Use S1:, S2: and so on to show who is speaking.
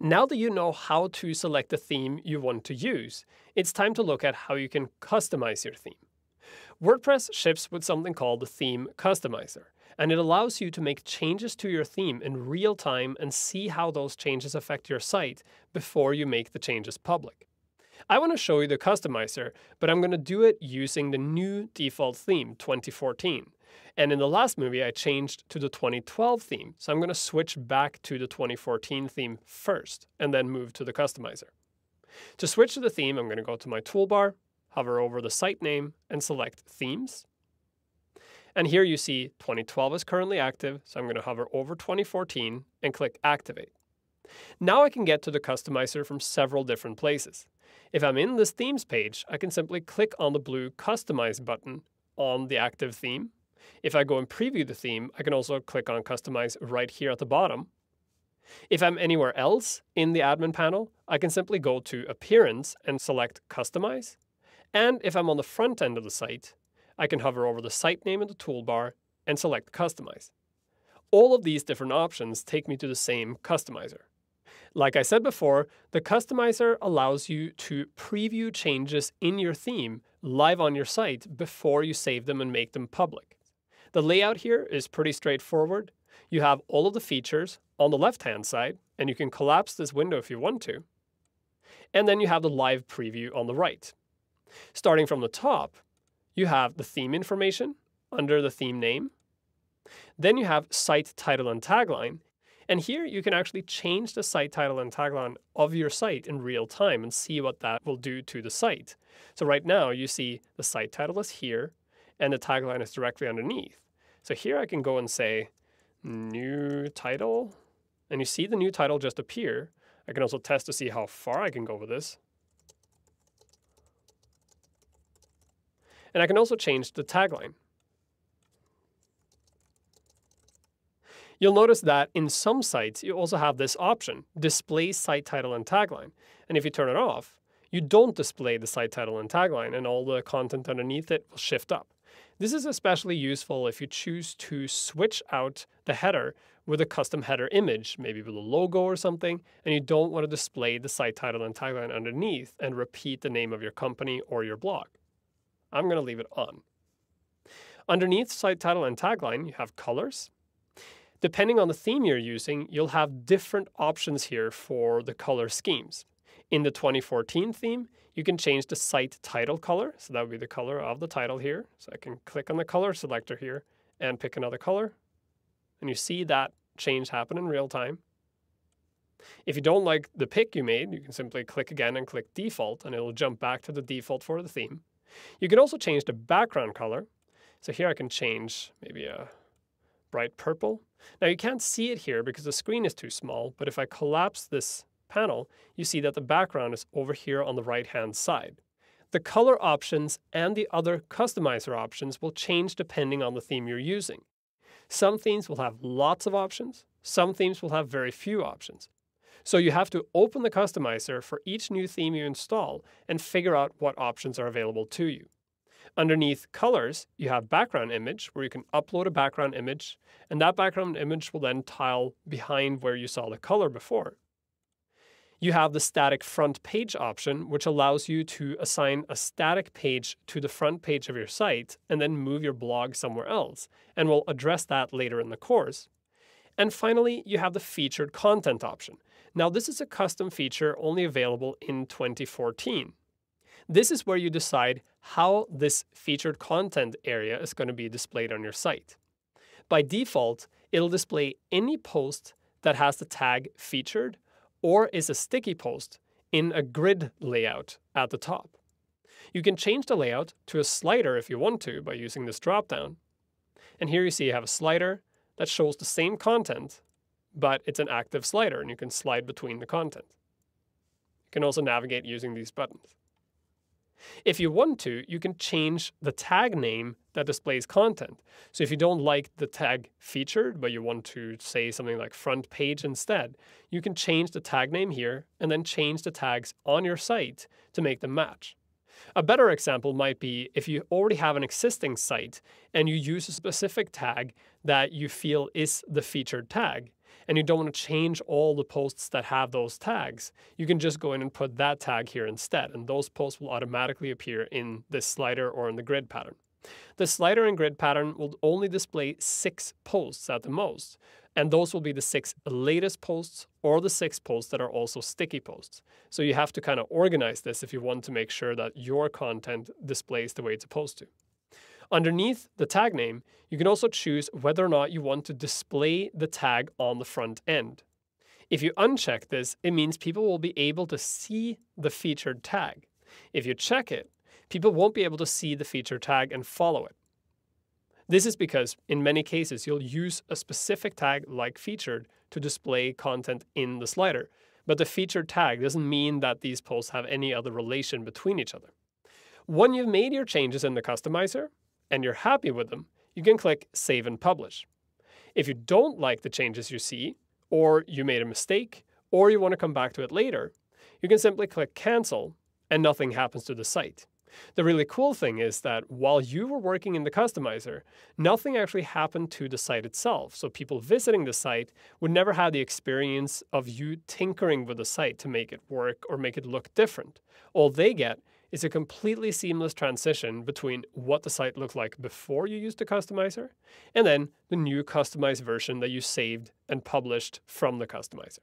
S1: Now that you know how to select the theme you want to use, it's time to look at how you can customize your theme. WordPress ships with something called the Theme Customizer, and it allows you to make changes to your theme in real time and see how those changes affect your site before you make the changes public. I want to show you the customizer, but I'm going to do it using the new default theme, 2014. And in the last movie, I changed to the 2012 theme, so I'm going to switch back to the 2014 theme first, and then move to the customizer. To switch to the theme, I'm going to go to my toolbar, hover over the site name, and select Themes. And here you see 2012 is currently active, so I'm going to hover over 2014 and click Activate. Now I can get to the customizer from several different places. If I'm in this themes page, I can simply click on the blue Customize button on the active theme. If I go and preview the theme, I can also click on Customize right here at the bottom. If I'm anywhere else in the admin panel, I can simply go to Appearance and select Customize. And if I'm on the front end of the site, I can hover over the site name in the toolbar and select Customize. All of these different options take me to the same customizer. Like I said before, the customizer allows you to preview changes in your theme live on your site before you save them and make them public. The layout here is pretty straightforward. You have all of the features on the left-hand side, and you can collapse this window if you want to. And then you have the live preview on the right. Starting from the top, you have the theme information under the theme name. Then you have site title and tagline. And here you can actually change the site title and tagline of your site in real time and see what that will do to the site. So right now you see the site title is here and the tagline is directly underneath. So here I can go and say new title, and you see the new title just appear. I can also test to see how far I can go with this. And I can also change the tagline. You'll notice that in some sites, you also have this option, Display Site Title and Tagline. And if you turn it off, you don't display the site title and tagline, and all the content underneath it will shift up. This is especially useful if you choose to switch out the header with a custom header image, maybe with a logo or something, and you don't want to display the site title and tagline underneath and repeat the name of your company or your blog. I'm going to leave it on. Underneath site title and tagline, you have colors. Depending on the theme you're using, you'll have different options here for the color schemes. In the 2014 theme, you can change the site title color, so that would be the color of the title here. So I can click on the color selector here and pick another color. And you see that change happen in real time. If you don't like the pick you made, you can simply click again and click default, and it'll jump back to the default for the theme. You can also change the background color. So here I can change maybe a bright purple. Now you can't see it here because the screen is too small, but if I collapse this panel, you see that the background is over here on the right-hand side. The color options and the other customizer options will change depending on the theme you're using. Some themes will have lots of options. Some themes will have very few options. So you have to open the customizer for each new theme you install and figure out what options are available to you. Underneath colors, you have background image, where you can upload a background image, and that background image will then tile behind where you saw the color before. You have the static front page option, which allows you to assign a static page to the front page of your site and then move your blog somewhere else, and we'll address that later in the course. And finally, you have the featured content option. Now, this is a custom feature only available in 2014. This is where you decide how this featured content area is going to be displayed on your site. By default, it'll display any post that has the tag featured or is a sticky post in a grid layout at the top. You can change the layout to a slider if you want to by using this dropdown. And here you see you have a slider that shows the same content, but it's an active slider and you can slide between the content. You can also navigate using these buttons. If you want to, you can change the tag name that displays content. So if you don't like the tag featured, but you want to say something like front page instead, you can change the tag name here and then change the tags on your site to make them match. A better example might be if you already have an existing site and you use a specific tag that you feel is the featured tag, and you don't want to change all the posts that have those tags, you can just go in and put that tag here instead, and those posts will automatically appear in this slider or in the grid pattern. The slider and grid pattern will only display 6 posts at the most, and those will be the 6 latest posts or the 6 posts that are also sticky posts. So you have to kind of organize this if you want to make sure that your content displays the way it's supposed to. Underneath the tag name, you can also choose whether or not you want to display the tag on the front end. If you uncheck this, it means people will be able to see the featured tag. If you check it, people won't be able to see the featured tag and follow it. This is because in many cases, you'll use a specific tag like featured to display content in the slider, but the featured tag doesn't mean that these posts have any other relation between each other. When you've made your changes in the customizer and you're happy with them, you can click Save and Publish. If you don't like the changes you see, or you made a mistake, or you want to come back to it later, you can simply click Cancel and nothing happens to the site. The really cool thing is that while you were working in the customizer, nothing actually happened to the site itself. So people visiting the site would never have the experience of you tinkering with the site to make it work or make it look different. All they get is a completely seamless transition between what the site looked like before you used the customizer and then the new customized version that you saved and published from the customizer.